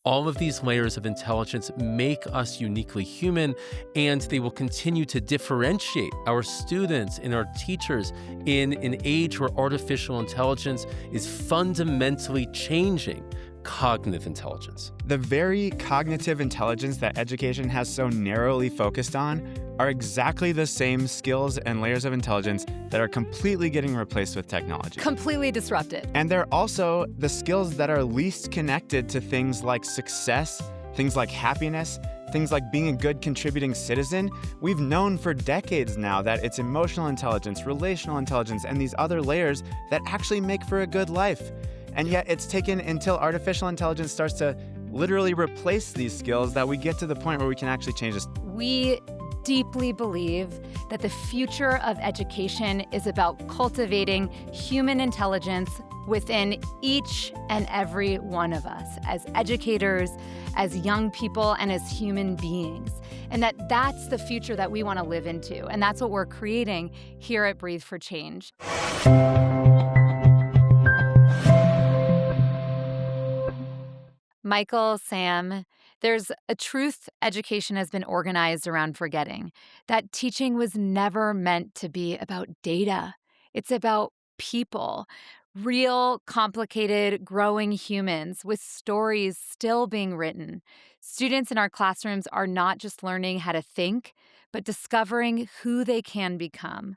All of these layers of intelligence make us uniquely human, and they will continue to differentiate our students and our teachers in an age where artificial intelligence is fundamentally changing cognitive intelligence. The very cognitive intelligence that education has so narrowly focused on are exactly the same skills and layers of intelligence that are completely getting replaced with technology. Completely disrupted. And they're also the skills that are least connected to things like success, things like happiness, things like being a good contributing citizen. We've known for decades now that it's emotional intelligence, relational intelligence, and these other layers that actually make for a good life. And yet it's taken until artificial intelligence starts to literally replace these skills that we get to the point where we can actually change this. We deeply believe that the future of education is about cultivating human intelligence within each and every one of us as educators, as young people, and as human beings. And that's the future that we want to live into. And that's what we're creating here at Breathe for Change. Michael, Sam, there's a truth education has been organized around forgetting, that teaching was never meant to be about data. It's about people, real, complicated, growing humans with stories still being written. Students in our classrooms are not just learning how to think, but discovering who they can become.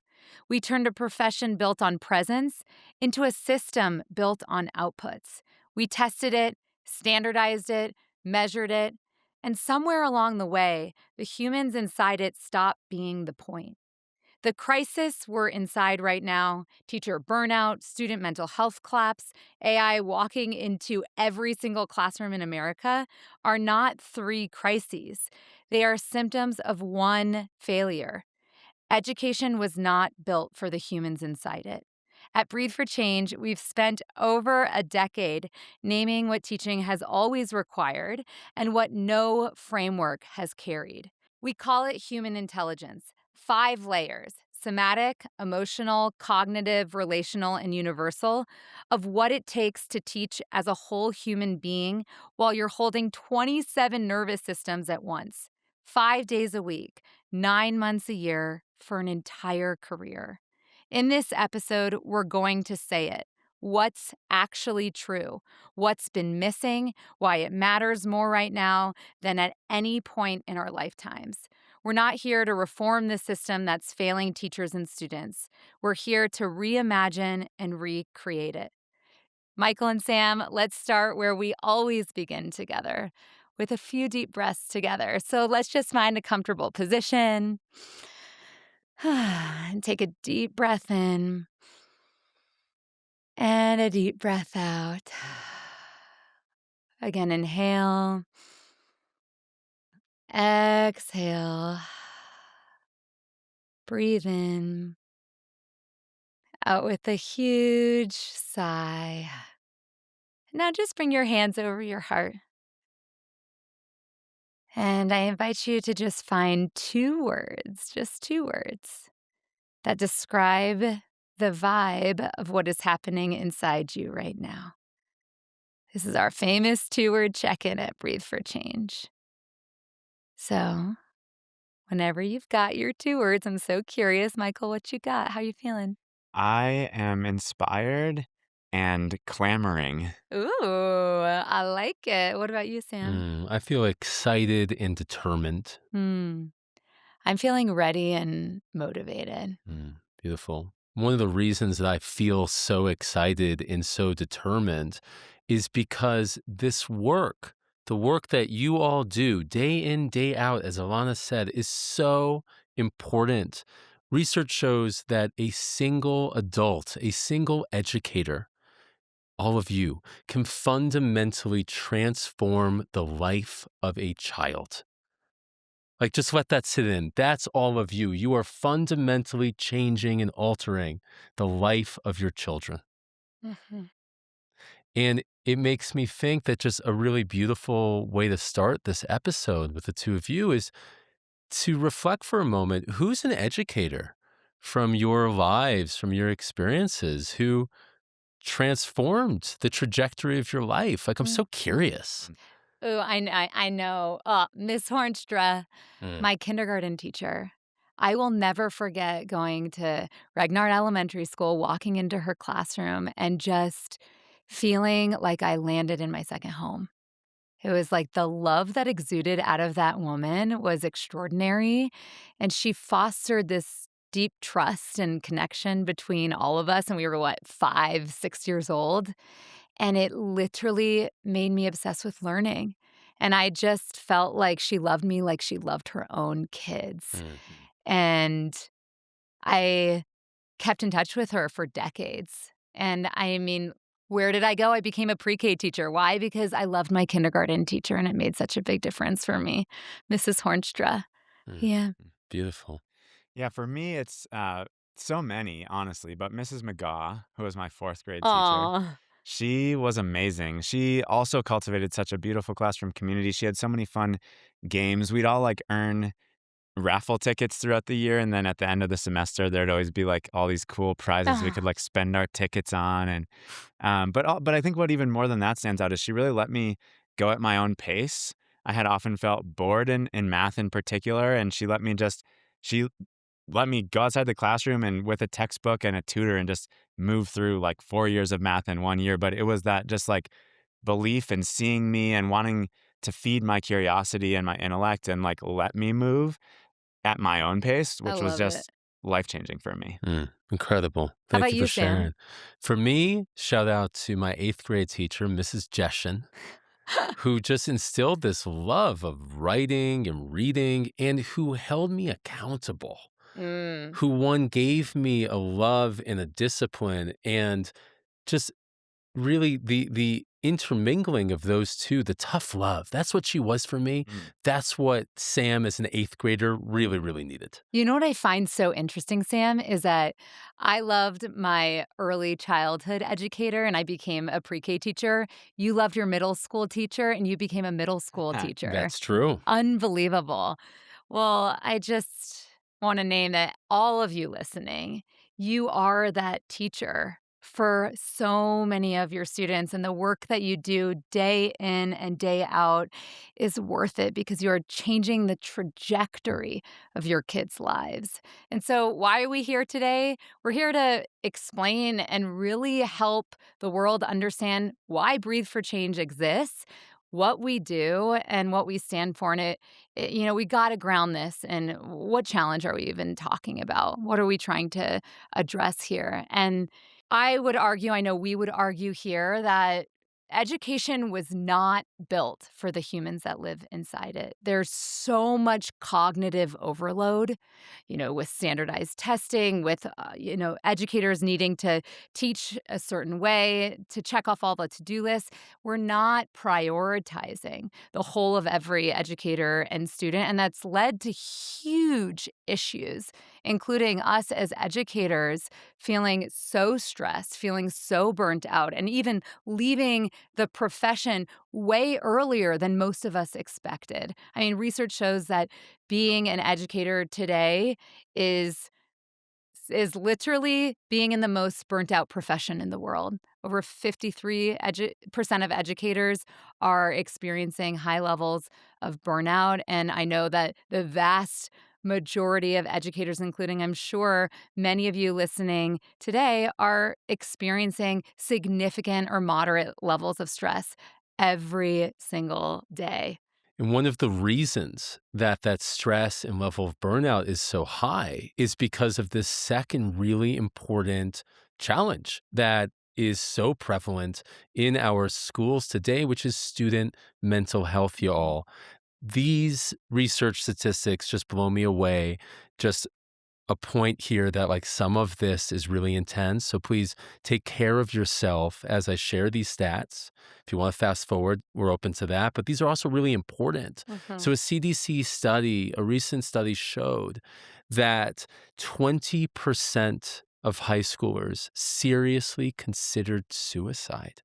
We turned a profession built on presence into a system built on outputs. We tested it, standardized it, measured it, and somewhere along the way, the humans inside it stopped being the point. The crisis we're inside right now, teacher burnout, student mental health collapse, AI walking into every single classroom in America, are not three crises. They are symptoms of one failure. Education was not built for the humans inside it. At Breathe for Change, we've spent over a decade naming what teaching has always required and what no framework has carried. We call it human intelligence, 5 layers: somatic, emotional, cognitive, relational, and universal, of what it takes to teach as a whole human being while you're holding 27 nervous systems at once, 5 days a week, 9 months a year, for an entire career. In this episode, we're going to say it. What's actually true? What's been missing? Why it matters more right now than at any point in our lifetimes. We're not here to reform the system that's failing teachers and students. We're here to reimagine and recreate it. Michael and Sam, let's start where we always begin together, with a few deep breaths together. So let's just find a comfortable position. And take a deep breath in and a deep breath out. Again, inhale, exhale, breathe in, out with a huge sigh. Now just bring your hands over your heart. And I invite you to just find 2 words, just 2 words, that describe the vibe of what is happening inside you right now. This is our famous 2-word check-in at Breathe for Change. So, whenever you've got your 2 words, I'm so curious, Michael, what you got? How you feeling? I am inspired and clamoring. Ooh, I like it. What about you, Sam? I feel excited and determined. I'm feeling ready and motivated. Beautiful. One of the reasons that I feel so excited and so determined is because this work, the work that you all do day in, day out, as Ilana said, is so important. Research shows that a single adult, a single educator, all of you, can fundamentally transform the life of a child. Like, just let that sit in. That's all of you. You are fundamentally changing and altering the life of your children. Mm-hmm. And it makes me think that just a really beautiful way to start this episode with the 2 of you is to reflect for a moment. Who's an educator from your lives, from your experiences, who transformed the trajectory of your life? Like, I'm so curious. Oh, I know. Miss Hornstra, Mm, my kindergarten teacher. I will never forget going to Regnard Elementary School, walking into her classroom, and just feeling like I landed in my second home. It was like the love that exuded out of that woman was extraordinary, and she fostered this deep trust and connection between all of us, and we were, what, 5, 6 years old? And it literally made me obsessed with learning, and I just felt like she loved me like she loved her own kids, mhm. and I kept in touch with her for decades, and I mean, where did I go? I became a pre-K teacher. Why? Because I loved my kindergarten teacher, and it made such a big difference for me, Mrs. Hornstra. Mm, Yeah. beautiful. Yeah, for me, it's so many, honestly. But Mrs. McGaw, who was my fourth grade teacher, Aw. she was amazing. She also cultivated such a beautiful classroom community. She had so many fun games. We'd all like earn raffle tickets throughout the year, and then at the end of the semester, there'd always be like all these cool prizes we could Ah. like spend our tickets on. And but I think what even more than that stands out is she really let me go at my own pace. I had often felt bored in math in particular, and she let me go outside the classroom and with a textbook and a tutor and just move through like 4 years of math in one year. But it was that just like belief and seeing me and wanting to feed my curiosity and my intellect and like let me move at my own pace, I which was love it. just life changing for me. Incredible. How Thank about you for you, Sam? sharing. For me, shout out to my eighth grade teacher, Mrs. Jeshen, who just instilled this love of writing and reading and who held me accountable. Mm. Who one gave me a love and a discipline and just really the intermingling of those 2, the tough love, that's what she was for me. Mm. That's what Sam as an 8th grader really, really needed. You know what I find so interesting, Sam, is that I loved my early childhood educator and I became a pre-K teacher. You loved your middle school teacher and you became a middle school teacher. That's true. Unbelievable. Well, I just want to name that all of you listening, you are that teacher for so many of your students, and the work that you do day in and day out is worth it because you're changing the trajectory of your kids' lives. And so, why are we here today? We're here to explain and really help the world understand why Breathe for Change exists, what we do, and what we stand for. And we got to ground this in what challenge are we even talking about? What are we trying to address here? And I would argue, I know we would argue here that education was not built for the humans that live inside it. There's so much cognitive overload, with standardized testing, with, educators needing to teach a certain way to check off all the to do lists. We're not prioritizing the whole of every educator and student. And that's led to huge issues, including us as educators feeling so stressed, feeling so burnt out, and even leaving the profession way earlier than most of us expected. I mean, research shows that being an educator today is is literally being in the most burnt out profession in the world. Over 53% of educators are experiencing high levels of burnout. And I know that the vast majority of educators, including I'm sure many of you listening today, are experiencing significant or moderate levels of stress every single day. And one of the reasons that that stress and level of burnout is so high is because of this second really important challenge that is so prevalent in our schools today, which is student mental health, y'all. These research statistics just blow me away. Just a point here that like some of this is really intense. So please take care of yourself as I share these stats. If you want to fast forward, we're open to that. But these are also really important. Mhm. So a CDC study, a recent study showed that 20% of high schoolers seriously considered suicide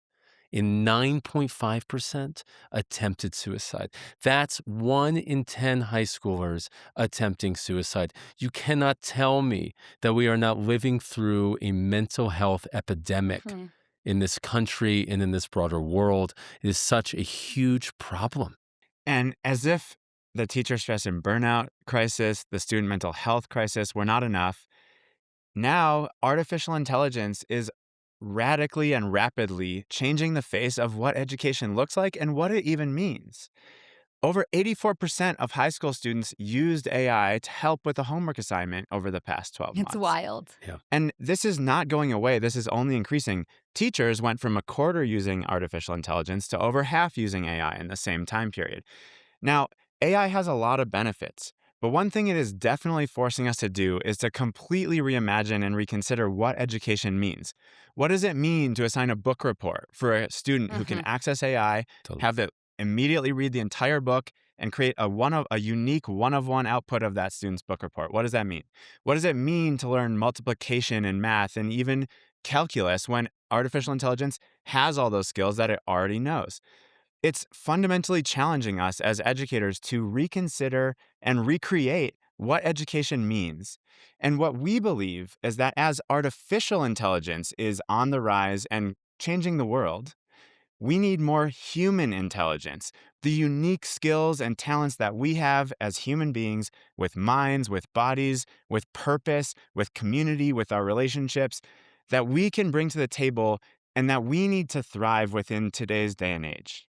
and 9.5% attempted suicide. That's 1 in 10 high schoolers attempting suicide. You cannot tell me that we are not living through a mental health epidemic Mhm. in this country and in this broader world. It is such a huge problem. And as if the teacher stress and burnout crisis, the student mental health crisis were not enough, now artificial intelligence is radically and rapidly changing the face of what education looks like and what it even means. Over 84% of high school students used AI to help with a homework assignment over the past 12 It's months. wild. Yeah. And this is not going away. This is only increasing. Teachers went from a quarter using artificial intelligence to over half using AI in the same time period. Now, AI has a lot of benefits, but one thing it is definitely forcing us to do is to completely reimagine and reconsider what education means. What does it mean to assign a book report for a student who can Mhm. access AI, Totally. have it immediately read the entire book, and create a unique one-of-one output of that student's book report? What does that mean? What does it mean to learn multiplication and math and even calculus when artificial intelligence has all those skills that it already knows? It's fundamentally challenging us as educators to reconsider and recreate what education means. And what we believe is that as artificial intelligence is on the rise and changing the world, we need more human intelligence, the unique skills and talents that we have as human beings with minds, with bodies, with purpose, with community, with our relationships that we can bring to the table and that we need to thrive within today's day and age.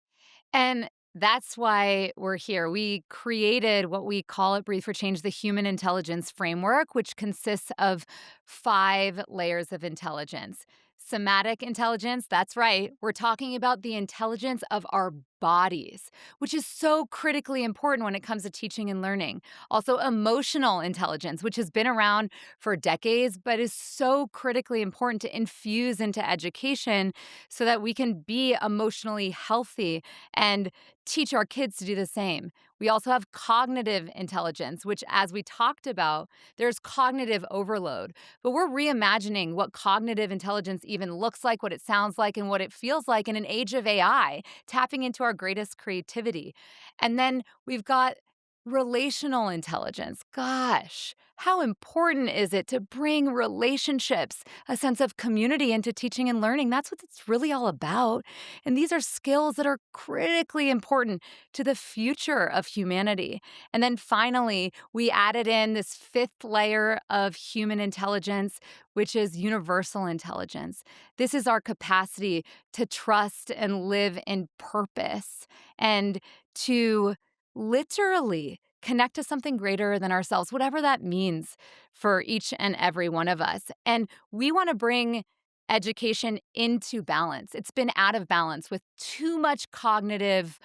And that's why we're here. We created what we call at Breathe for Change the Human Intelligence Framework, which consists of 5 layers of intelligence. Somatic intelligence, that's right. We're talking about the intelligence of our bodies, which is so critically important when it comes to teaching and learning. Also, emotional intelligence, which has been around for decades, but is so critically important to infuse into education so that we can be emotionally healthy and teach our kids to do the same. We also have cognitive intelligence, which, as we talked about, there's cognitive overload. But we're reimagining what cognitive intelligence even looks like, what it sounds like, and what it feels like in an age of AI, tapping into our greatest creativity. And then we've got relational intelligence. Gosh, how important is it to bring relationships, a sense of community into teaching and learning? That's what it's really all about. And these are skills that are critically important to the future of humanity. And then finally, we added in this 5th layer of human intelligence, which is universal intelligence. This is our capacity to trust and live in purpose and to literally connect to something greater than ourselves, whatever that means for each and every one of us. And we want to bring education into balance. It's been out of balance with too much cognitive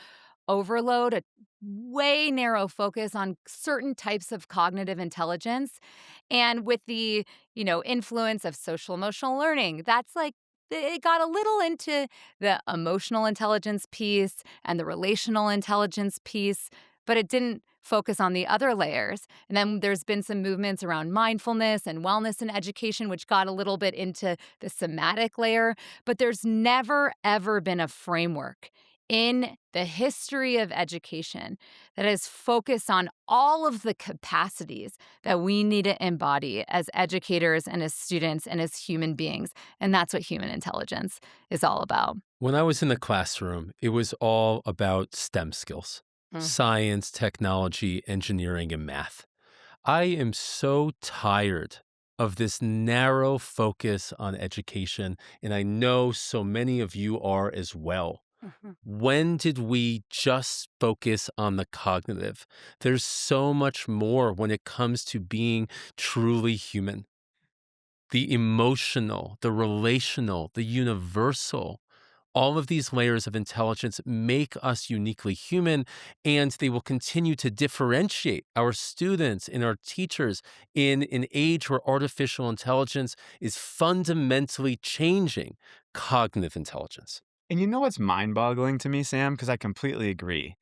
overload, a way narrow focus on certain types of cognitive intelligence. And with the, influence of social emotional learning, that's like it got a little into the emotional intelligence piece and the relational intelligence piece, but it didn't focus on the other layers. And then there's been some movements around mindfulness and wellness in education, which got a little bit into the somatic layer. But there's never, ever been a framework in the history of education that is focused on all of the capacities that we need to embody as educators and as students and as human beings. And that's what human intelligence is all about. When I was in the classroom, it was all about STEM skills: Mm. science, technology, engineering, and math. I am so tired of this narrow focus on education, and I know so many of you are as well. Mhm. When did we just focus on the cognitive? There's so much more when it comes to being truly human: the emotional, the relational, the universal. All of these layers of intelligence make us uniquely human, and they will continue to differentiate our students and our teachers in an age where artificial intelligence is fundamentally changing cognitive intelligence. And you know what's mind boggling to me, Sam? Because I completely agree.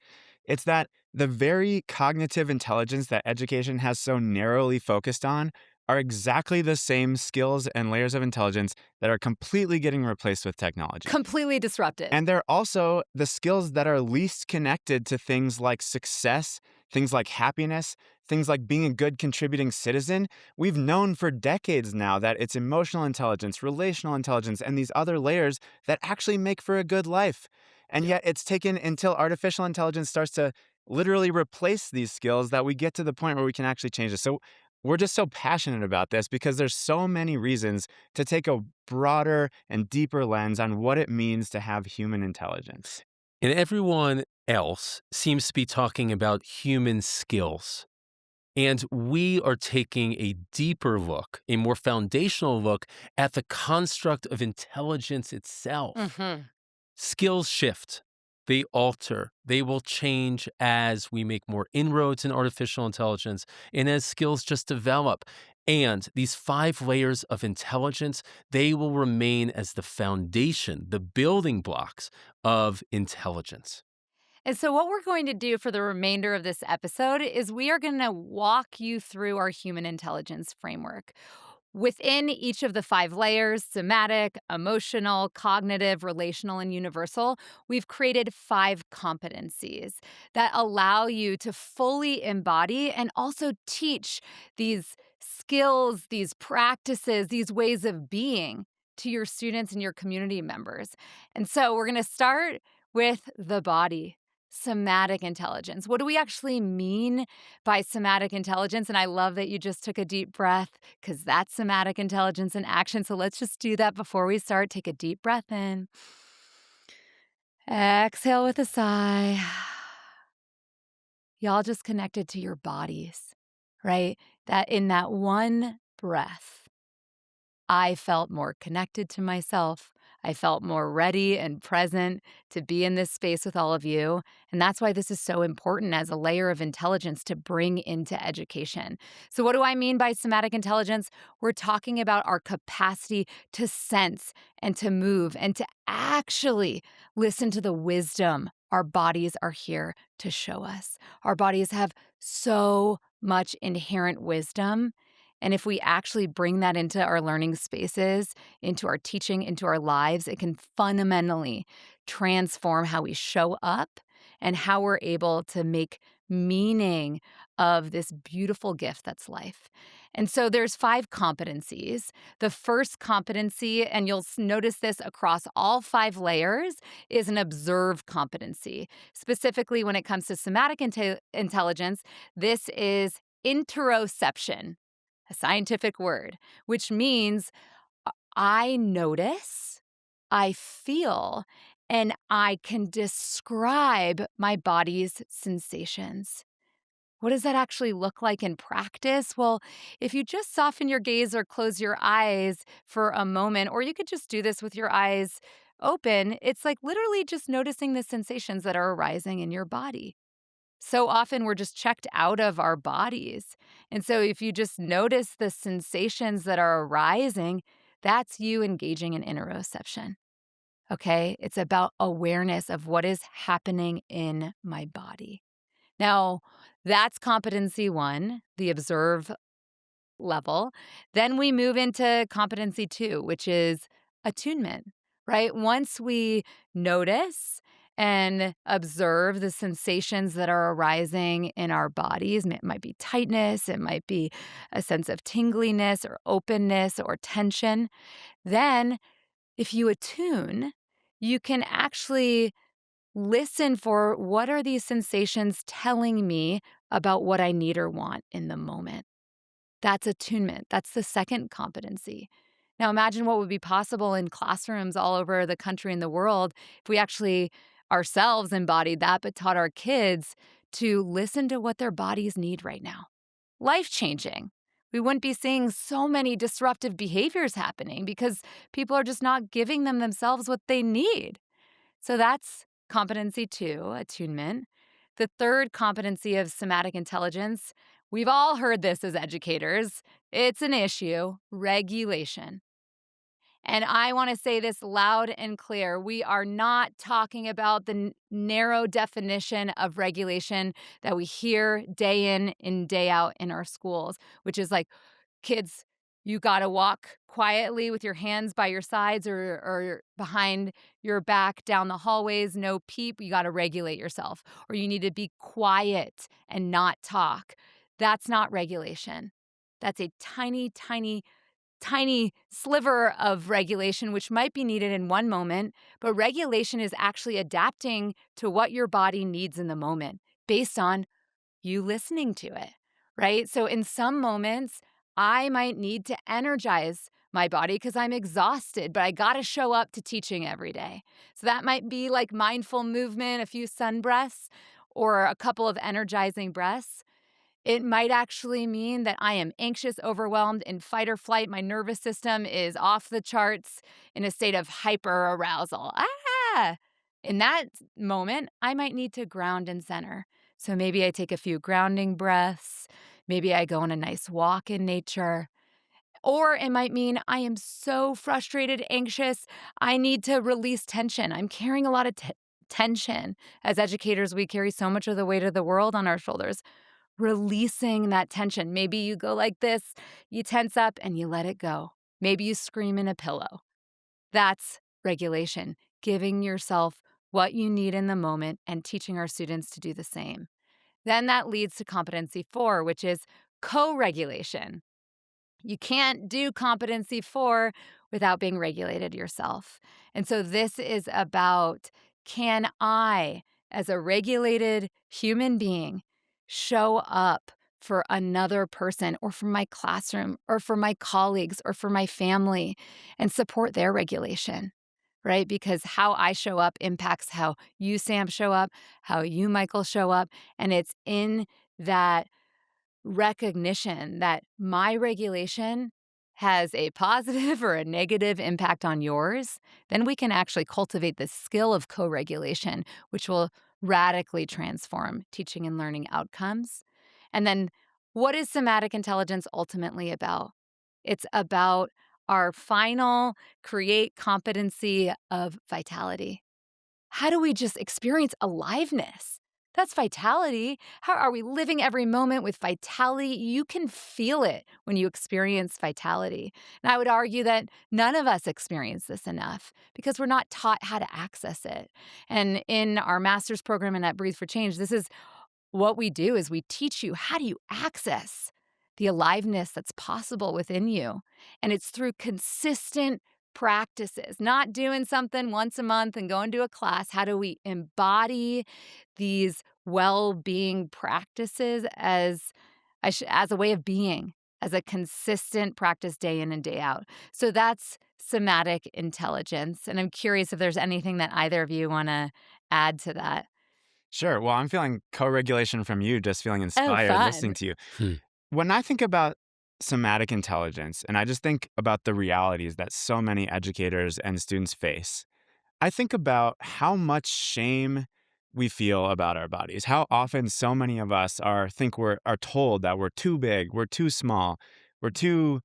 It's that the very cognitive intelligence that education has so narrowly focused on are exactly the same skills and layers of intelligence that are completely getting replaced with technology. Completely disrupted. And they're also the skills that are least connected to things like success, things like happiness, things like being a good contributing citizen, we've known for decades now that it's emotional intelligence, relational intelligence, and these other layers that actually make for a good life. And Yep. yet it's taken until artificial intelligence starts to literally replace these skills that we get to the point where we can actually change this. So we're just so passionate about this because there's so many reasons to take a broader and deeper lens on what it means to have human intelligence. And everyone else seems to be talking about human skills. And we are taking a deeper look, a more foundational look at the construct of intelligence itself. Mhm. Skills shift, they alter, they will change as we make more inroads in artificial intelligence and as skills just develop. And these five layers of intelligence, they will remain as the foundation, the building blocks of intelligence. And so, what we're going to do for the remainder of this episode is we are going to walk you through our human intelligence framework. Within each of the five layers somatic, emotional, cognitive, relational, and universal we've created five competencies that allow you to fully embody and also teach these skills, these practices, these ways of being to your students and your community members. And so, we're going to start with the body. Somatic intelligence. What do we actually mean by somatic intelligence? And I love that you just took a deep breath because that's somatic intelligence in action. So let's just do that before we start. Take a deep breath in. Exhale with a sigh. Y'all just connected to your bodies, right? That in that one breath, I felt more connected to myself. I felt more ready and present to be in this space with all of you. And that's why this is so important as a layer of intelligence to bring into education. So, what do I mean by somatic intelligence? We're talking about our capacity to sense and to move and to actually listen to the wisdom our bodies are here to show us. Our bodies have so much inherent wisdom. And if we actually bring that into our learning spaces, into our teaching, into our lives, it can fundamentally transform how we show up and how we're able to make meaning of this beautiful gift that's life. And so there's five competencies. The first competency, and you'll notice this across all five layers, is an observe competency. Specifically, when it comes to somatic intelligence, this is interoception, a scientific word, which means I notice, I feel, and I can describe my body's sensations. What does that actually look like in practice? Well, if you just soften your gaze or close your eyes for a moment, or you could just do this with your eyes open, it's like literally just noticing the sensations that are arising in your body. So often we're just checked out of our bodies. And so if you just notice the sensations that are arising, that's you engaging in interoception. Okay? It's about awareness of what is happening in my body. Now, that's competency one, the observe level. Then we move into competency two, which is attunement, right? Once we notice and observe the sensations that are arising in our bodies, it might be tightness, it might be a sense of tingliness or openness or tension. Then, if you attune, you can actually listen for what are these sensations telling me about what I need or want in the moment. That's attunement. That's the second competency. Now, imagine what would be possible in classrooms all over the country and the world if we actually ourselves embodied that, but taught our kids to listen to what their bodies need right now. Life changing. We wouldn't be seeing so many disruptive behaviors happening because people are just not giving them themselves what they need. So that's competency two, attunement. The third competency of somatic intelligence, we've all heard this as educators. It's an issue, regulation. And I want to say this loud and clear. We are not talking about the narrow definition of regulation that we hear day in and day out in our schools, which is like, kids, you got to walk quietly with your hands by your sides or behind your back down the hallways, no peep. You got to regulate yourself, or you need to be quiet and not talk. That's not regulation. That's a tiny, tiny, tiny sliver of regulation, which might be needed in one moment. But regulation is actually adapting to what your body needs in the moment based on you listening to it, right? So in some moments, I might need to energize my body because I'm exhausted, but I got to show up to teaching every day. So that might be like mindful movement, a few sun breaths, or a couple of energizing breaths. It might actually mean that I am anxious, overwhelmed, in fight or flight. My nervous system is off the charts in a state of hyper arousal. Ah! In that moment, I might need to ground and center. So maybe I take a few grounding breaths. Maybe I go on a nice walk in nature. Or it might mean I am so frustrated, anxious, I need to release tension. I'm carrying a lot of tension. As educators, we carry so much of the weight of the world on our shoulders. Releasing that tension. Maybe you go like this, you tense up and you let it go. Maybe you scream in a pillow. That's regulation, giving yourself what you need in the moment and teaching our students to do the same. Then that leads to competency 4, which is co-regulation. You can't do competency 4 without being regulated yourself. And so this is about, can I, as a regulated human being, show up for another person or for my classroom or for my colleagues or for my family and support their regulation, right? Because how I show up impacts how you, Sam, show up, how you, Michael, show up. And it's in that recognition that my regulation has a positive or a negative impact on yours, then we can actually cultivate the skill of co-regulation, which will radically transform teaching and learning outcomes. And then what is somatic intelligence ultimately about? It's about our final create competency of vitality. How do we just experience aliveness? That's vitality. How are we living every moment with vitality? You can feel it when you experience vitality. And I would argue that none of us experience this enough because we're not taught how to access it. And in our master's program and at Breathe for Change, this is what we do is we teach you how do you access the aliveness that's possible within you. And it's through consistent practices, not doing something once a month and going to a class. How do we embody these well-being practices as as a way of being, as a consistent practice day in and day out? So that's somatic intelligence. And I'm curious if there's anything that either of you want to add to that. Sure. Well, I'm feeling co-regulation from you, just feeling Oh, inspired listening fun. to you. Hmm. When I think about somatic intelligence, and I just think about the realities that so many educators and students face, I think about how much shame we feel about our bodies. How often so many of us are told that we're too big, we're too small, we're too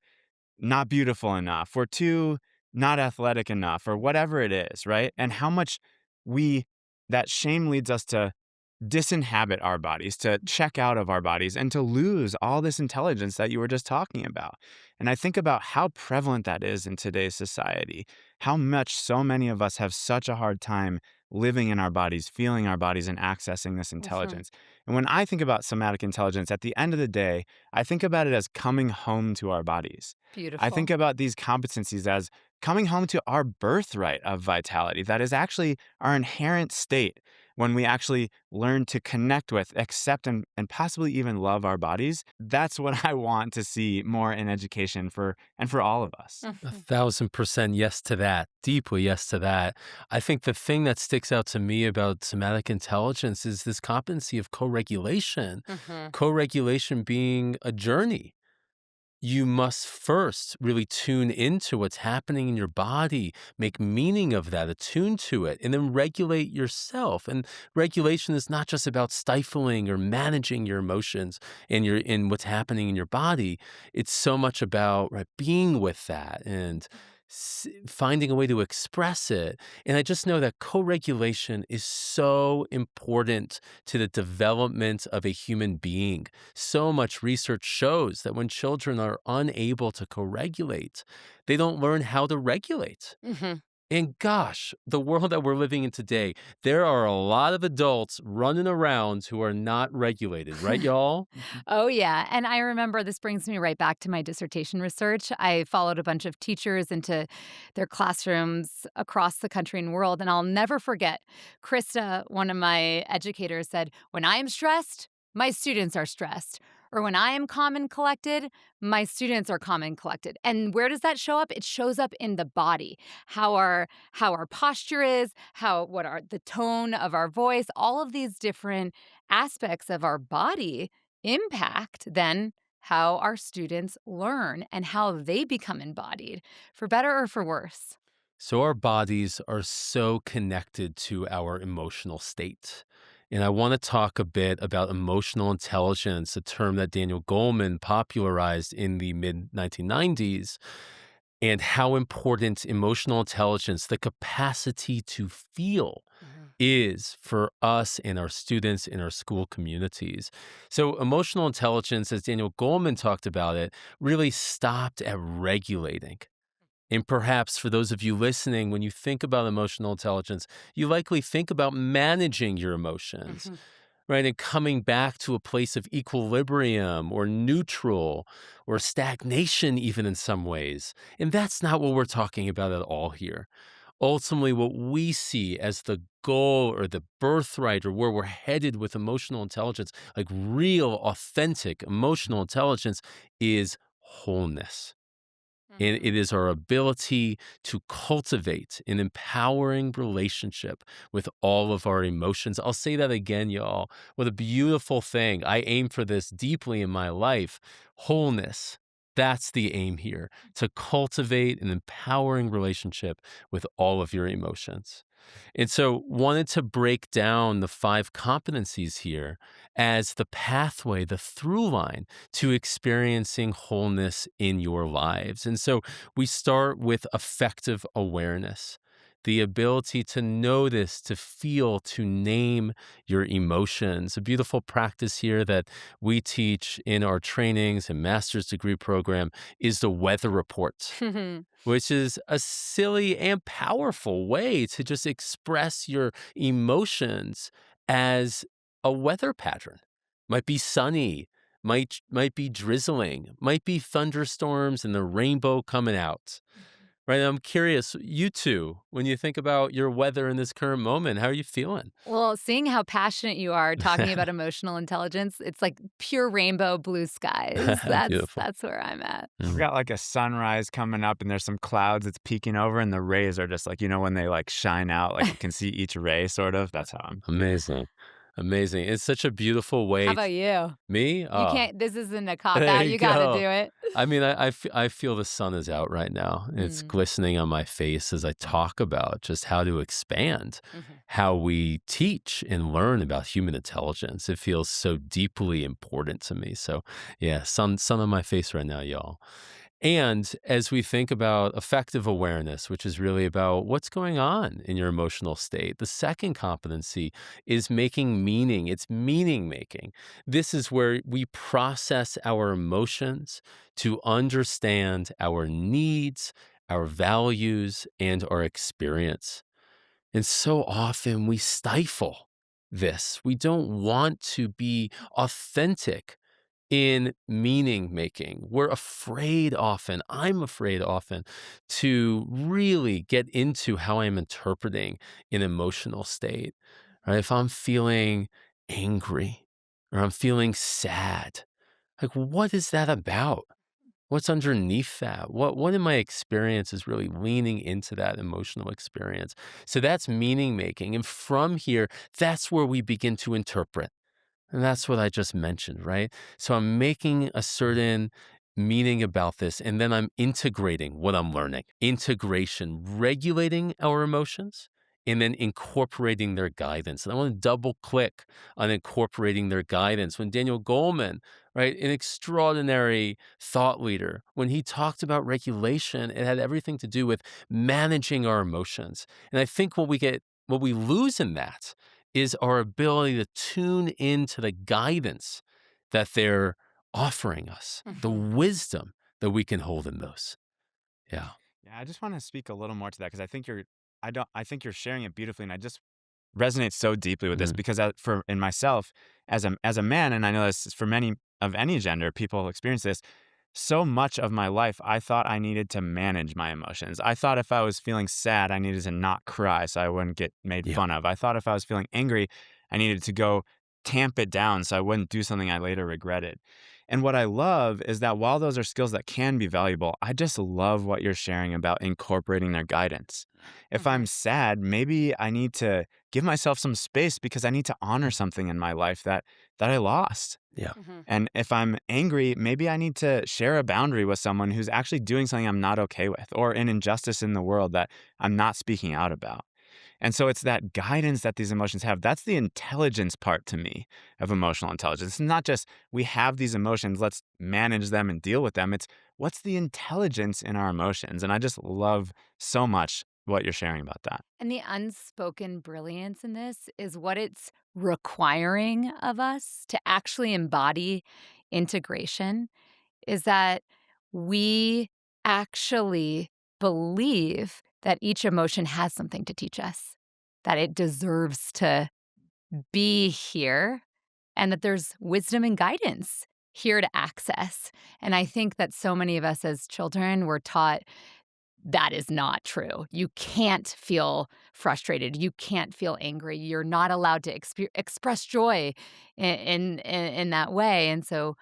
not beautiful enough, we're too not athletic enough, or whatever it is, right? And how much we that shame leads us to disinhabit our bodies, to check out of our bodies, and to lose all this intelligence that you were just talking about. And I think about how prevalent that is in today's society, how much so many of us have such a hard time living in our bodies, feeling our bodies, and accessing this Mhm. intelligence. And when I think about somatic intelligence, at the end of the day, I think about it as coming home to our bodies. I think Beautiful. about these competencies as coming home to our birthright of vitality that is actually our inherent state when we actually learn to connect with, accept, and possibly even love our bodies. That's what I want to see more in education for all of us. Mhm. 1,000% yes to that. Deeply yes to that. I think the thing that sticks out to me about somatic intelligence is this competency of co-regulation. Mhm. Co-regulation being a journey. You must first really tune into what's happening in your body, make meaning of that, attune to it, and then regulate yourself. And regulation is not just about stifling or managing your emotions and in what's happening in your body. It's so much about right, being with that and finding a way to express it. And I just know that co-regulation is so important to the development of a human being. So much research shows that when children are unable to co regulate, they don't learn how to regulate. Mhm. And gosh, the world that we're living in today, there are a lot of adults running around who are not regulated, right, y'all? Oh, yeah. And I remember this brings me right back to my dissertation research. I followed a bunch of teachers into their classrooms across the country and world. And I'll never forget, Krista, one of my educators, said, "When I am stressed, my students are stressed. Or when I am calm and collected, my students are calm and collected." And where does that show up? It shows up in the body. How our posture is, how what our the tone of our voice, all of these different aspects of our body impact then how our students learn and how they become embodied, for better or for worse. So, our bodies are so connected to our emotional state. And I want to talk a bit about emotional intelligence, a term that Daniel Goleman popularized in the mid 1990s, and how important emotional intelligence, the capacity to feel, Mhm. is for us and our students in our school communities. So, emotional intelligence, as Daniel Goleman talked about it, really stopped at regulating. And perhaps for those of you listening, when you think about emotional intelligence, you likely think about managing your emotions, Mhm. right? And coming back to a place of equilibrium or neutral or stagnation, even in some ways. And that's not what we're talking about at all here. Ultimately, what we see as the goal or the birthright or where we're headed with emotional intelligence, like real, authentic emotional intelligence, is wholeness. And Mhm. it is our ability to cultivate an empowering relationship with all of our emotions. I'll say that again, y'all. What a beautiful thing. I aim for this deeply in my life. Wholeness. That's the aim here, to cultivate an empowering relationship with all of your emotions. And so, wanted to break down the five competencies here as the pathway, the through line to experiencing wholeness in your lives. And so we start with effective awareness, the ability to notice, to feel, to name your emotions. A beautiful practice here that we teach in our trainings and master's degree program is the weather report, which is a silly and powerful way to just express your emotions as a weather pattern. Might be sunny, might be drizzling, might be thunderstorms and the rainbow coming out. Right? I'm curious, you two, when you think about your weather in this current moment, how are you feeling? Well, seeing how passionate you are talking about emotional intelligence, it's like pure rainbow blue skies. That's Beautiful. that's where I'm at. I've Mm. got like a sunrise coming up and there's some clouds it's peeking over and the rays are just like, when they like shine out, like you can see each ray sort of. That's how I'm feeling. Amazing. Amazing. It's such a beautiful How way. about you? Me? You Oh, can't this isn't a cop there out, you you gotta do go. it. I mean, I feel the sun is out right now. It's Mm, glistening on my face as I talk about just how to expand mhm. how we teach and learn about human intelligence. It feels so deeply important to me. So, yeah, sun on my face right now, y'all. And as we think about effective awareness, which is really about what's going on in your emotional state, the second competency is making meaning. It's meaning making. This is where we process our emotions to understand our needs, our values, and our experience. And so often we stifle this. We don't want to be authentic in meaning making. We're afraid often, I'm afraid often, to really get into how I'm interpreting an emotional state. Right? If I'm feeling angry or I'm feeling sad, like what is that about? What's underneath that? What in my experience is really leaning into that emotional experience? So that's meaning making. And from here, that's where we begin to interpret. And that's what I just mentioned, right? So I'm making a certain meaning about this, and then I'm integrating what I'm learning. Integration, regulating our emotions, and then incorporating their guidance. And I want to double click on incorporating their guidance. When Daniel Goleman, right, an extraordinary thought leader, when he talked about regulation, it had everything to do with managing our emotions. And I think what we lose in that is our ability to tune into the guidance that they're offering us, the Mhm. wisdom that we can hold in those. Yeah. Yeah, I just want to speak a little more to that because I think you're I think you're sharing it beautifully, and I just resonate so deeply with this Mhm. because for in myself as a man, and I know this is for many of any gender, people experience this. So much of my life, I thought I needed to manage my emotions. I thought if I was feeling sad, I needed to not cry so I wouldn't get made Yeah. fun of. I thought if I was feeling angry, I needed to go tamp it down so I wouldn't do something I later regretted. And what I love is that while those are skills that can be valuable, I just love what you're sharing about incorporating their guidance. If I'm Mhm. sad, maybe I need to give myself some space because I need to honor something in my life that I lost. Yeah. Mhm. And if I'm angry, maybe I need to share a boundary with someone who's actually doing something I'm not okay with, or an injustice in the world that I'm not speaking out about. And so it's that guidance that these emotions have. That's the intelligence part to me of emotional intelligence. It's not just we have these emotions, let's manage them and deal with them. It's what's the intelligence in our emotions. And I just love so much what you're sharing about that. And the unspoken brilliance in this is what it's requiring of us to actually embody integration is that we actually believe that each emotion has something to teach us, that it deserves to be here, and that there's wisdom and guidance here to access. And I think that so many of us as children were taught that is not true. You can't feel frustrated. You can't feel angry. You're not allowed to express joy in that way. And so,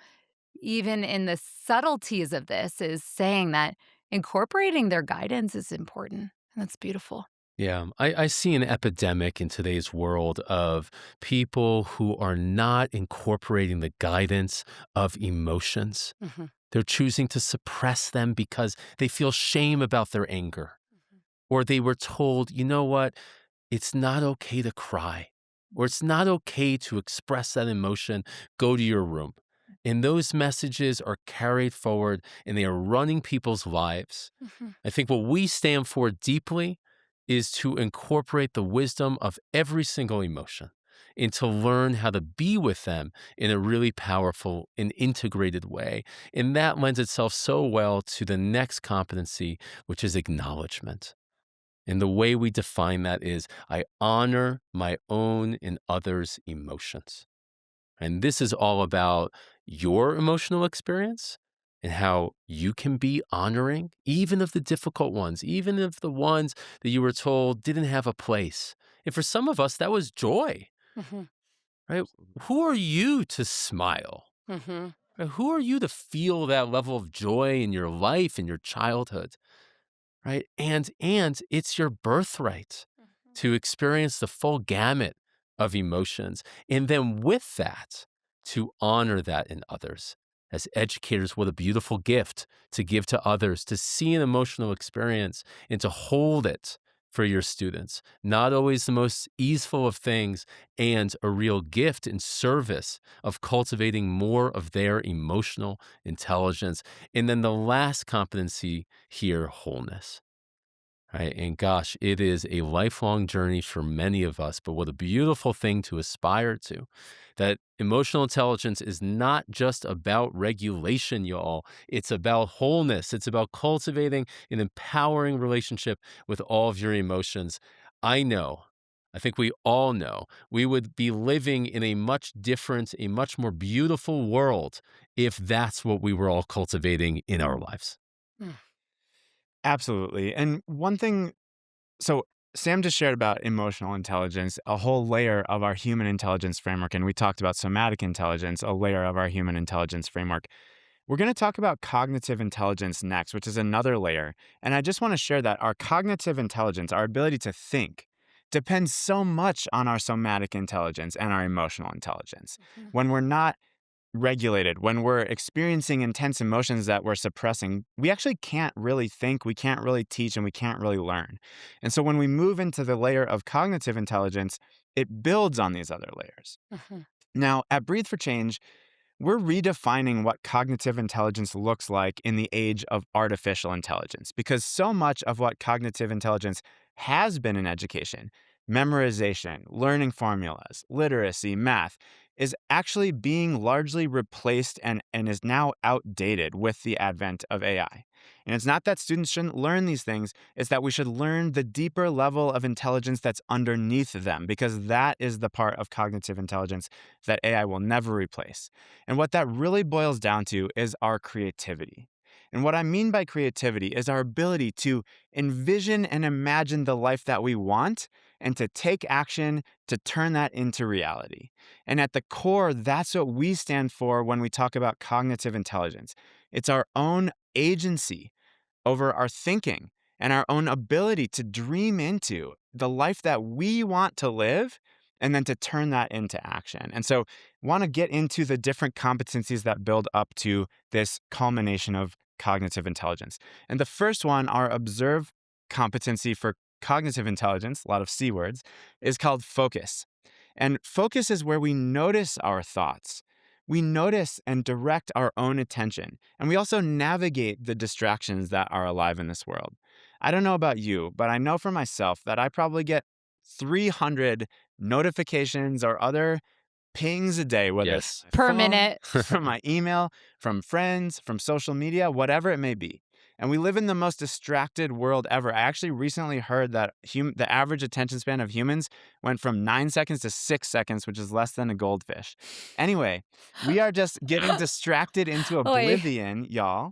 even in the subtleties of this, is saying that incorporating their guidance is important. And that's beautiful. Yeah, I see an epidemic in today's world of people who are not incorporating the guidance of emotions. Hmm. They're choosing to suppress them because they feel shame about their anger, or they were told, you know what, it's not okay to cry, or it's not okay to express that emotion. Go to your room. And those messages are carried forward and they are running people's lives. Hmm. I think what we stand for deeply is to incorporate the wisdom of every single emotion and to learn how to be with them in a really powerful and integrated way. And that lends itself so well to the next competency, which is acknowledgement. And the way we define that is I honor my own and others' emotions. And this is all about your emotional experience and how you can be honoring, even of the difficult ones, even of the ones that you were told didn't have a place. And for some of us, that was joy, Hmm. right? Who are you to smile? Hmm. Right? Who are you to feel that level of joy in your life, in your childhood? Right? And it's your birthright to experience the full gamut of emotions. And then with that, to honor that in others. As educators, what a beautiful gift to give to others, to see an emotional experience and to hold it for your students. Not always the most easeful of things, and a real gift and service of cultivating more of their emotional intelligence. And then the last competency here, wholeness. Right. And gosh, it is a lifelong journey for many of us, but what a beautiful thing to aspire to. That emotional intelligence is not just about regulation, y'all. It's about wholeness. It's about cultivating an empowering relationship with all of your emotions. I know, I think we all know, we would be living in a much different, a much more beautiful world if that's what we were all cultivating in our lives. Absolutely. And one thing, so Sam just shared about emotional intelligence, a whole layer of our human intelligence framework. And we talked about somatic intelligence, a layer of our human intelligence framework. We're going to talk about cognitive intelligence next, which is another layer. And I just want to share that our cognitive intelligence, our ability to think, depends so much on our somatic intelligence and our emotional intelligence. Hmm. When we're not regulated, when we're experiencing intense emotions that we're suppressing, we actually can't really think, we can't really teach, and we can't really learn. And so when we move into the layer of cognitive intelligence, it builds on these other layers. Hmm. Now, at Breathe for Change, we're redefining what cognitive intelligence looks like in the age of artificial intelligence because so much of what cognitive intelligence has been in education, memorization, learning formulas, literacy, math, is actually being largely replaced and is now outdated with the advent of AI. And it's not that students shouldn't learn these things, it's that we should learn the deeper level of intelligence that's underneath them, because that is the part of cognitive intelligence that AI will never replace. And what that really boils down to is our creativity. And what I mean by creativity is our ability to envision and imagine the life that we want and to take action to turn that into reality. And at the core, that's what we stand for when we talk about cognitive intelligence. It's our own agency over our thinking and our own ability to dream into the life that we want to live and then to turn that into action. And so, want to get into the different competencies that build up to this culmination of cognitive intelligence. And the first one, our observe competency for cognitive intelligence, a lot of C words, is called focus. And focus is where we notice our thoughts. We notice and direct our own attention. And we also navigate the distractions that are alive in this world. I don't know about you, but I know for myself that I probably get 300 notifications or other pings a day, whether it's Yes. my Per phone, minute. from my email, from friends, from social media, whatever it may be. And we live in the most distracted world ever. I actually recently heard that the average attention span of humans went from 9 seconds to 6 seconds, which is less than a goldfish. Anyway, we are just getting distracted into Oy. oblivion, y'all.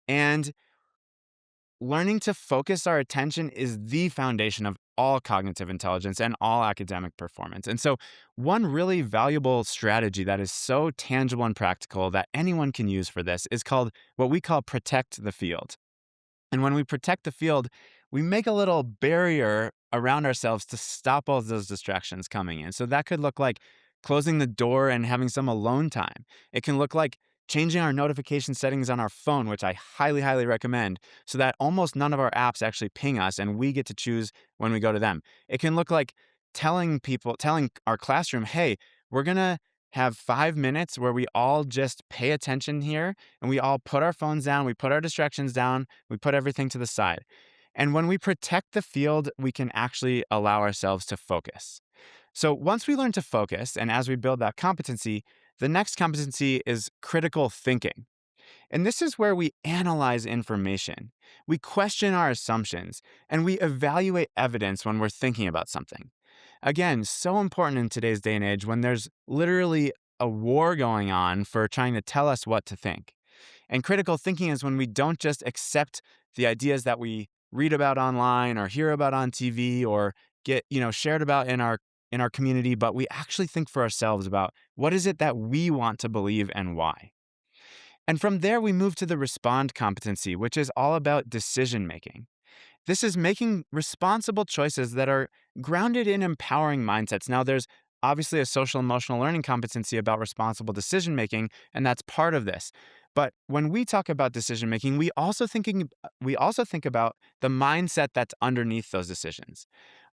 And learning to focus our attention is the foundation of all cognitive intelligence and all academic performance. And so, one really valuable strategy that is so tangible and practical that anyone can use for this is called what we call protect the field. And when we protect the field, we make a little barrier around ourselves to stop all those distractions coming in. So that could look like closing the door and having some alone time. It can look like changing our notification settings on our phone, which I highly, highly recommend, so that almost none of our apps actually ping us and we get to choose when we go to them. It can look like telling our classroom, hey, we're going to have 5 minutes where we all just pay attention here and we all put our phones down, we put our distractions down, we put everything to the side. And when we protect the field, we can actually allow ourselves to focus. So once we learn to focus, and as we build that competency, the next competency is critical thinking. And this is where we analyze information, we question our assumptions, and we evaluate evidence when we're thinking about something. Again, so important in today's day and age when there's literally a war going on for trying to tell us what to think. And critical thinking is when we don't just accept the ideas that we read about online or hear about on TV or get, shared about in our community, but we actually think for ourselves about what is it that we want to believe and why. And from there, we move to the respond competency, which is all about decision making. This is making responsible choices that are grounded in empowering mindsets. Now, there's obviously a social emotional learning competency about responsible decision making, and that's part of this. But when we talk about decision making, we also think about the mindset that's underneath those decisions.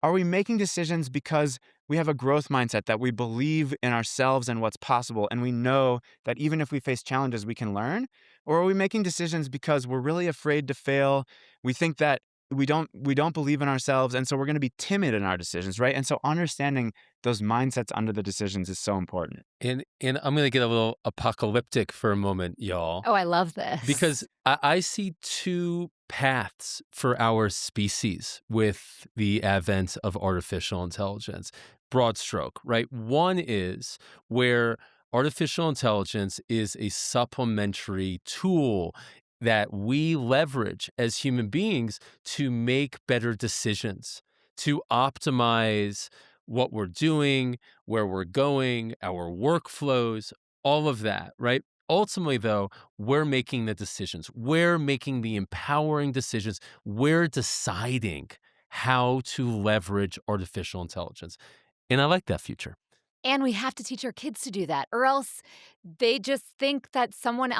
Are we making decisions because we have a growth mindset that we believe in ourselves and what's possible, and we know that even if we face challenges, we can learn? Or are we making decisions because we're really afraid to fail? We think that we don't believe in ourselves, and so we're going to be timid in our decisions, right? And so understanding those mindsets under the decisions is so important. And I'm gonna get a little apocalyptic for a moment, y'all, Oh, I love this. because I see two paths for our species with the advent of artificial intelligence. Broad stroke, right? One is where artificial intelligence is a supplementary tool that we leverage as human beings to make better decisions, to optimize what we're doing, where we're going, our workflows, all of that, right? Ultimately, though, we're making the decisions. We're making the empowering decisions. We're deciding how to leverage artificial intelligence. And I like that future. And we have to teach our kids to do that, or else they just think that something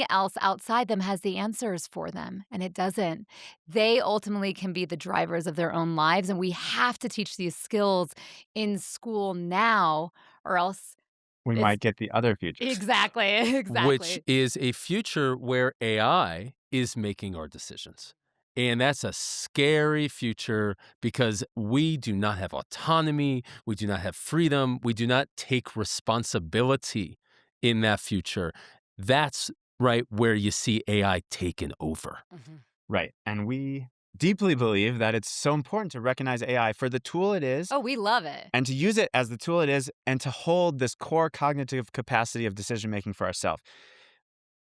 else outside them has the answers for them, and it doesn't. They ultimately can be the drivers of their own lives, and we have to teach these skills in school now, or else We it's might get the other futures. exactly, Which exactly. is a future where AI is making our decisions. And that's a scary future because we do not have autonomy, we do not have freedom, we do not take responsibility in that future. That's right where you see AI taking over. Mhm. Right. And we deeply believe that it's so important to recognize AI for the tool it is Oh, we love it. and to use it as the tool it is and to hold this core cognitive capacity of decision making for ourselves.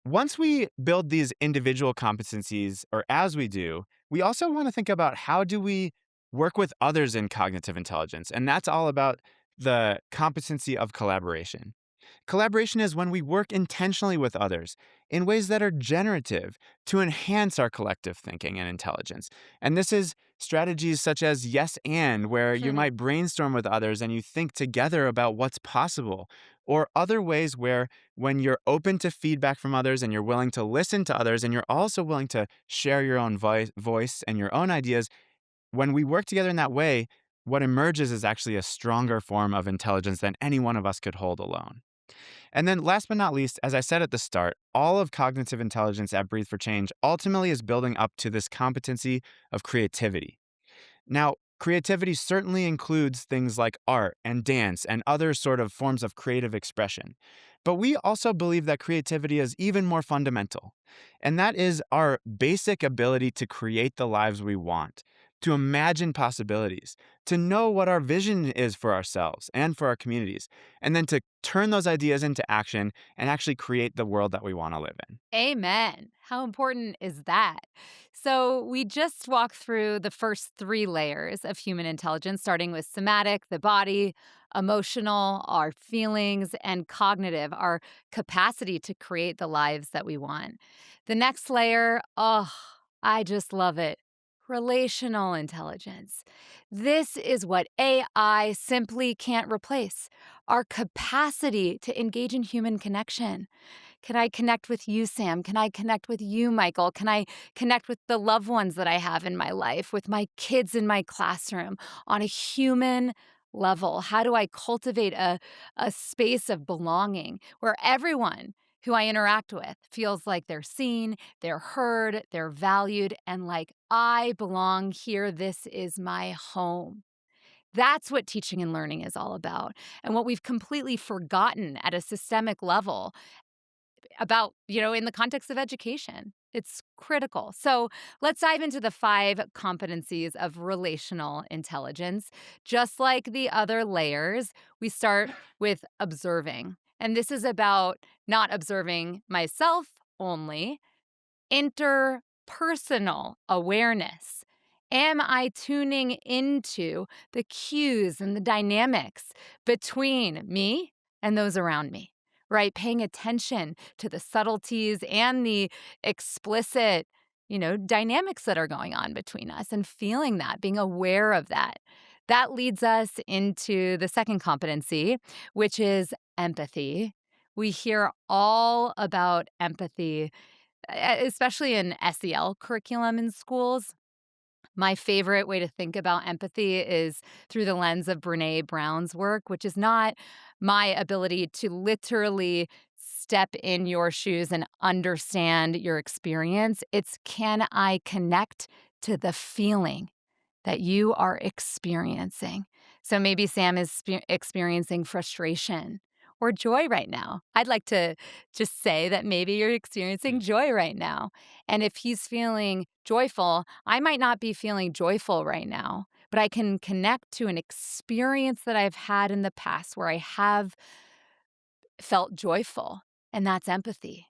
Once we build these individual competencies, or as we do, we also want to think about how do we work with others in cognitive intelligence. And that's all about the competency of collaboration. Collaboration is when we work intentionally with others in ways that are generative to enhance our collective thinking and intelligence. And this is strategies such as yes and, where you might brainstorm with others and you think together about what's possible, or other ways where when you're open to feedback from others and you're willing to listen to others and you're also willing to share your own voice and your own ideas, when we work together in that way, what emerges is actually a stronger form of intelligence than any one of us could hold alone. And then, last but not least, as I said at the start, all of cognitive intelligence at Breathe for Change ultimately is building up to this competency of creativity. Now, creativity certainly includes things like art and dance and other sort of forms of creative expression. But we also believe that creativity is even more fundamental, and that is our basic ability to create the lives we want, to imagine possibilities, to know what our vision is for ourselves and for our communities, and then to turn those ideas into action and actually create the world that we want to live in. Amen. How important is that? So, we just walked through the first three layers of human intelligence, starting with somatic, the body, emotional, our feelings, and cognitive, our capacity to create the lives that we want. The next layer, oh, I just love it. Relational intelligence. This is what AI simply can't replace, our capacity to engage in human connection. Can I connect with you, Sam? Can I connect with you, Michael? Can I connect with the loved ones that I have in my life, with my kids in my classroom on a human level? How do I cultivate a space of belonging where everyone who I interact with feels like they're seen, they're heard, they're valued, and like I belong here? This is my home. That's what teaching and learning is all about. And what we've completely forgotten at a systemic level about, in the context of education. It's critical. So let's dive into the five competencies of relational intelligence. Just like the other layers, we start with observing. And this is about not observing myself only, interpersonal awareness. Am I tuning into the cues and the dynamics between me and those around me? Right? Paying attention to the subtleties and the explicit, dynamics that are going on between us and feeling that, being aware of that. That leads us into the second competency, which is empathy. We hear all about empathy especially in SEL curriculum in schools. My favorite way to think about empathy is through the lens of Brené Brown's work, which is not my ability to literally step in your shoes and understand your experience. It's can I connect to the feeling that you are experiencing. So maybe Sam is experiencing frustration or joy right now. I'd like to just say that maybe you're experiencing joy right now. And if he's feeling joyful, I might not be feeling joyful right now, but I can connect to an experience that I've had in the past where I have felt joyful, and that's empathy.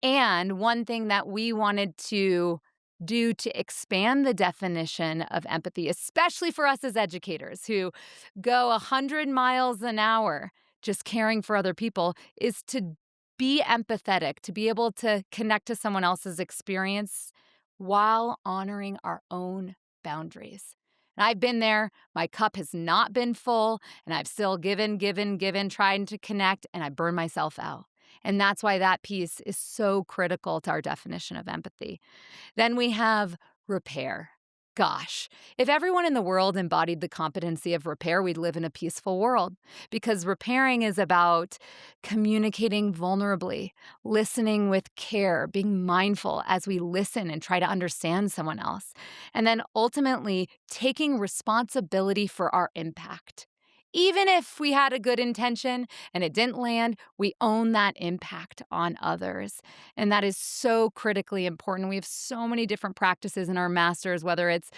And one thing that we wanted to do to expand the definition of empathy, especially for us as educators who go 100 miles an hour just caring for other people, is to be empathetic, to be able to connect to someone else's experience while honoring our own boundaries. And I've been there. My cup has not been full, and I've still given, trying to connect, and I burn myself out. And that's why that piece is so critical to our definition of empathy. Then we have repair. Gosh, if everyone in the world embodied the competency of repair, we'd live in a peaceful world. Because repairing is about communicating vulnerably, listening with care, being mindful as we listen and try to understand someone else, and then ultimately taking responsibility for our impact. Even if we had a good intention and it didn't land, we own that impact on others. And that is so critically important. We have so many different practices in our masters, whether it's,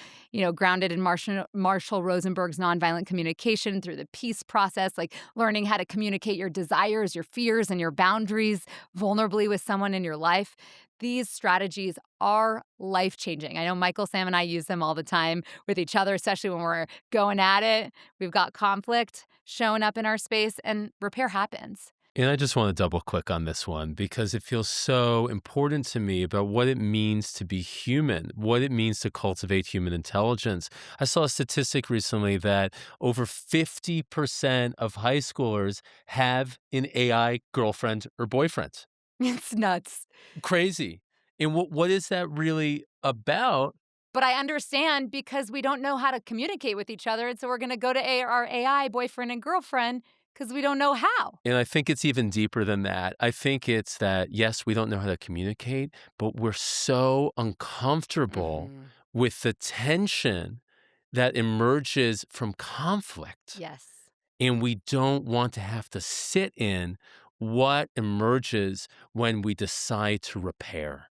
grounded in Marshall Rosenberg's nonviolent communication through the peace process, like learning how to communicate your desires, your fears, and your boundaries vulnerably with someone in your life. These strategies are life changing. I know Michael, Sam, and I use them all the time with each other, especially when we're going at it. We've got conflict showing up in our space, and repair happens. And I just want to double click on this one because it feels so important to me about what it means to be human, what it means to cultivate human intelligence. I saw a statistic recently that over 50% of high schoolers have an AI girlfriend or boyfriend. It's nuts. Crazy. And what is that really about? But I understand because we don't know how to communicate with each other. And so we're going to go to our AI boyfriend and girlfriend because we don't know how. And I think it's even deeper than that. I think it's that, yes, we don't know how to communicate, but we're so uncomfortable Mhm. with the tension that emerges from conflict. Yes. And we don't want to have to sit in what emerges when we decide to repair.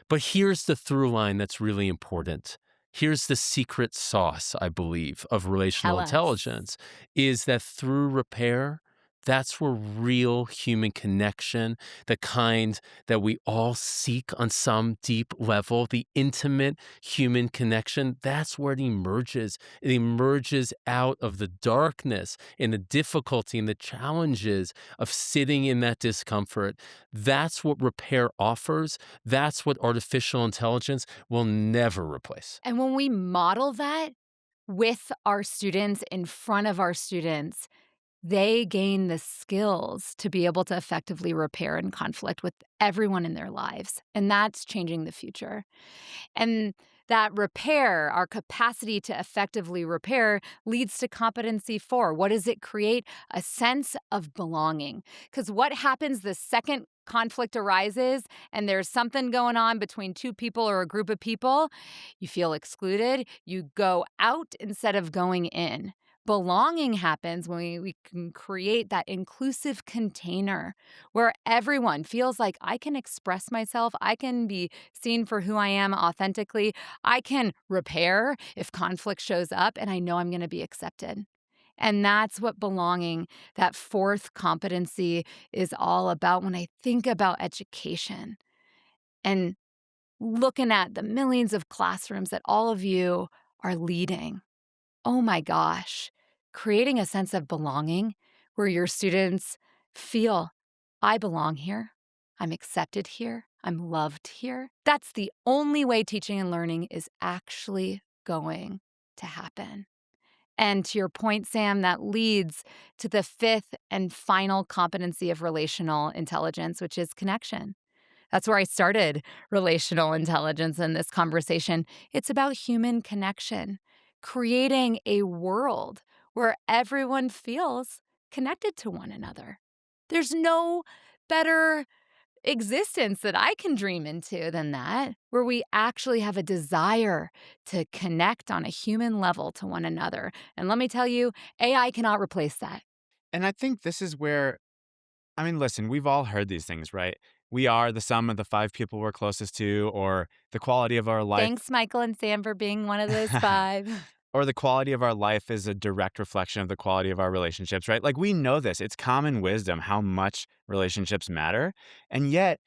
But here's the through line that's really important. Here's the secret sauce, I believe, of relational Tell us. intelligence is that through repair, that's where real human connection, the kind that we all seek on some deep level, the intimate human connection, that's where it emerges. It emerges out of the darkness and the difficulty and the challenges of sitting in that discomfort. That's what repair offers. That's what artificial intelligence will never replace. And when we model that with our students, in front of our students, they gain the skills to be able to effectively repair in conflict with everyone in their lives. And that's changing the future. And that repair, our capacity to effectively repair, leads to competency four. What does it create? A sense of belonging. Because what happens the second conflict arises and there's something going on between two people or a group of people? You feel excluded. You go out instead of going in. Belonging happens when we can create that inclusive container where everyone feels like I can express myself, I can be seen for who I am authentically, I can repair if conflict shows up, and I know I'm going to be accepted. And that's what belonging, that fourth competency, is all about when I think about education and looking at the millions of classrooms that all of you are leading. Oh my gosh, creating a sense of belonging where your students feel, I belong here, I'm accepted here, I'm loved here. That's the only way teaching and learning is actually going to happen. And to your point, Sam, that leads to the fifth and final competency of relational intelligence, which is connection. That's where I started relational intelligence in this conversation. It's about human connection, creating a world where everyone feels connected to one another. There's no better existence that I can dream into than that, where we actually have a desire to connect on a human level to one another. And let me tell you, AI cannot replace that. And I think this is where, I mean, listen, we've all heard these things, right? We are the sum of the five people we're closest to, or the quality of our life. Thanks, Michael and Sam, for being one of those five. Or the quality of our life is a direct reflection of the quality of our relationships, right? Like we know this. It's common wisdom how much relationships matter. And yet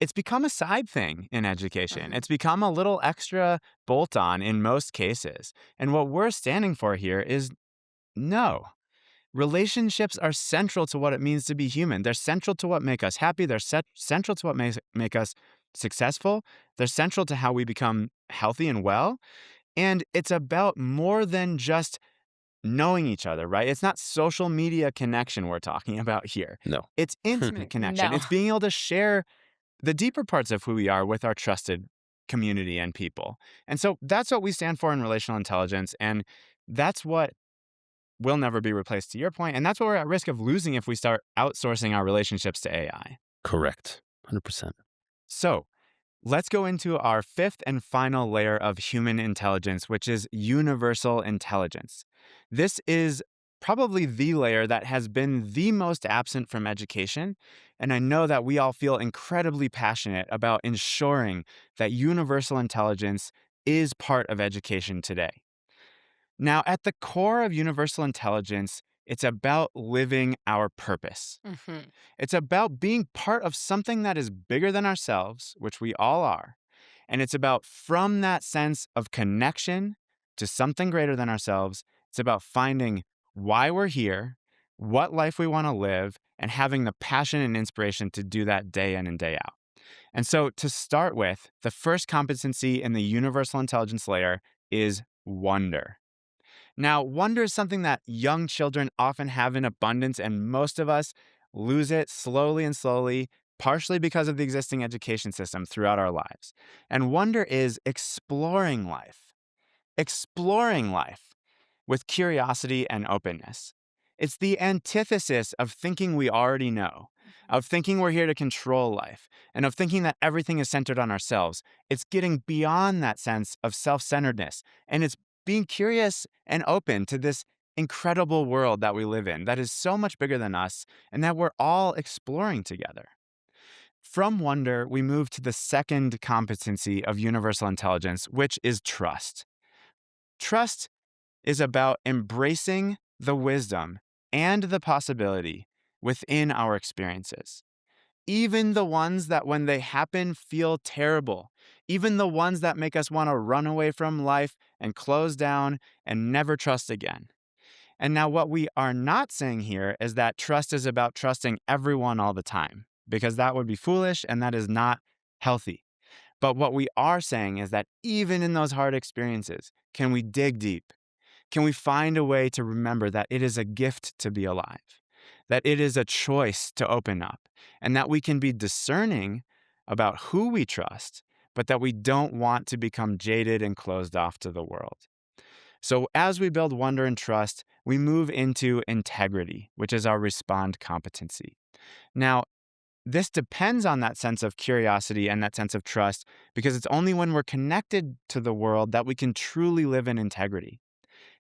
it's become a side thing in education. It's become a little extra bolt on in most cases. And what we're standing for here is no. Relationships are central to what it means to be human. They're central to what make us happy. They're central to what make us successful. They're central to how we become healthy and well. And it's about more than just knowing each other, right? It's not social media connection we're talking about here. No. It's intimate connection. No. It's being able to share the deeper parts of who we are with our trusted community and people. And so that's what we stand for in relational intelligence. And that's what will never be replaced, to your point. And that's what we're at risk of losing if we start outsourcing our relationships to AI. Correct. 100%. So let's go into our fifth and final layer of human intelligence, which is universal intelligence. This is probably the layer that has been the most absent from education. And I know that we all feel incredibly passionate about ensuring that universal intelligence is part of education today. Now, at the core of universal intelligence, it's about living our purpose. Hmm. It's about being part of something that is bigger than ourselves, which we all are. And it's about from that sense of connection to something greater than ourselves, it's about finding why we're here, what life we want to live, and having the passion and inspiration to do that day in and day out. And so, to start with, the first competency in the universal intelligence layer is wonder. Now, wonder is something that young children often have in abundance, and most of us lose it slowly and slowly, partially because of the existing education system throughout our lives. And wonder is exploring life with curiosity and openness. It's the antithesis of thinking we already know, of thinking we're here to control life, and of thinking that everything is centered on ourselves. It's getting beyond that sense of self centeredness, and it's being curious and open to this incredible world that we live in that is so much bigger than us and that we're all exploring together. From wonder, we move to the second competency of universal intelligence, which is trust. Trust is about embracing the wisdom and the possibility within our experiences. Even the ones that, when they happen, feel terrible. Even the ones that make us want to run away from life and close down and never trust again. And now, what we are not saying here is that trust is about trusting everyone all the time, because that would be foolish and that is not healthy. But what we are saying is that even in those hard experiences, can we dig deep? Can we find a way to remember that it is a gift to be alive, that it is a choice to open up, and that we can be discerning about who we trust, but that we don't want to become jaded and closed off to the world? So, as we build wonder and trust, we move into integrity, which is our respond competency. Now, this depends on that sense of curiosity and that sense of trust, because it's only when we're connected to the world that we can truly live in integrity.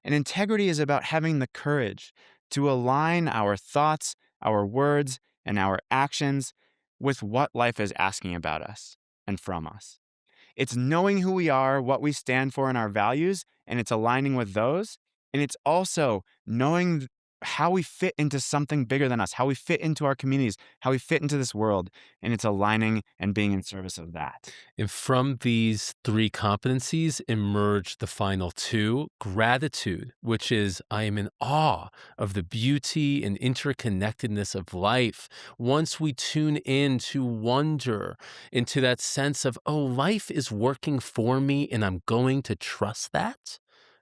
And integrity is about having the courage to align our thoughts, our words, and our actions with what life is asking about us and from us. It's knowing who we are, what we stand for, and our values, and it's aligning with those. And it's also knowing how we fit into something bigger than us, how we fit into our communities, how we fit into this world, and it's aligning and being in service of that. And from these three competencies emerge the final two: gratitude, which is I am in awe of the beauty and interconnectedness of life. Once we tune in to wonder, into that sense of, oh, life is working for me and I'm going to trust that.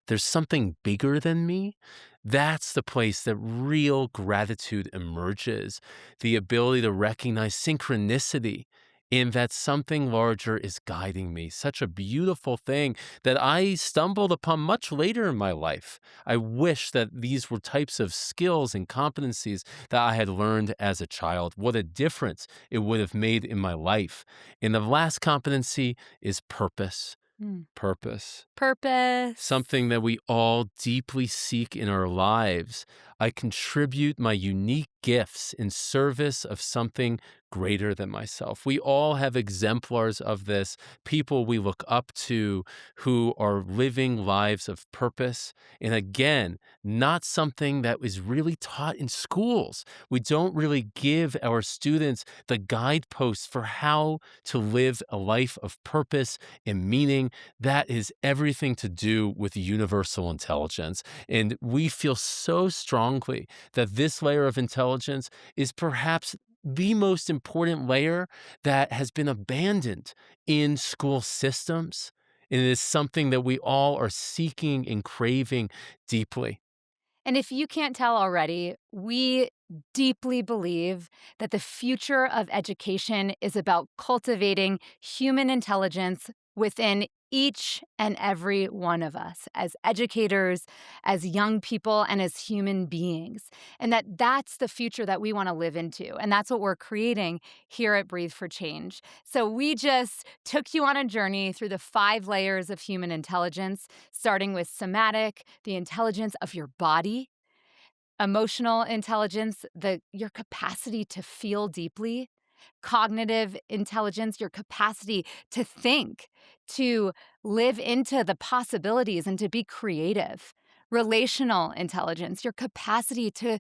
There's something bigger than me. That's the place that real gratitude emerges. The ability to recognize synchronicity in that something larger is guiding me. Such a beautiful thing that I stumbled upon much later in my life. I wish that these were types of skills and competencies that I had learned as a child. What a difference it would have made in my life. And the last competency is purpose. Mm. Purpose. Purpose. Something that we all deeply seek in our lives. I contribute my unique gifts in service of something greater than myself. We all have exemplars of this, people we look up to who are living lives of purpose. And again, not something that is really taught in schools. We don't really give our students the guideposts for how to live a life of purpose and meaning. That is everything to do with universal intelligence. And we feel so strongly that this layer of intelligence is perhaps the most important layer that has been abandoned in school systems. And it is something that we all are seeking and craving deeply. And if you can't tell already, we deeply believe that the future of education is about cultivating human intelligence within each and every one of us as educators, as young people, and as human beings. And that's the future that we want to live into. And that's what we're creating here at Breathe for Change. So we just took you on a journey through the 5 layers of human intelligence, starting with somatic, the intelligence of your body, emotional intelligence, your capacity to feel deeply, cognitive intelligence, your capacity to think, to live into the possibilities and to be creative. Relational intelligence, your capacity to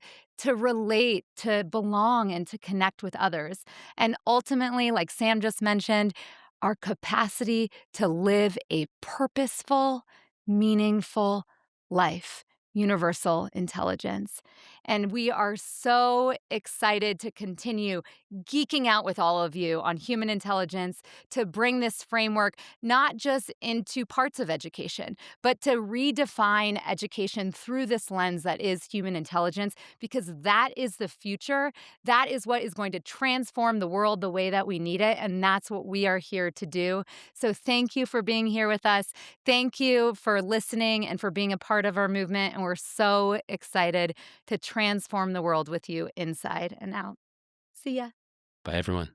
relate, to belong, and to connect with others. And ultimately, like Sam just mentioned, our capacity to live a purposeful, meaningful life. Universal intelligence. And we are so excited to continue geeking out with all of you on human intelligence to bring this framework not just into parts of education, but to redefine education through this lens that is human intelligence, because that is the future. That is what is going to transform the world the way that we need it. And that's what we are here to do. So thank you for being here with us. Thank you for listening and for being a part of our movement. And we're so excited to transform the world with you inside and out. See ya. Bye, everyone.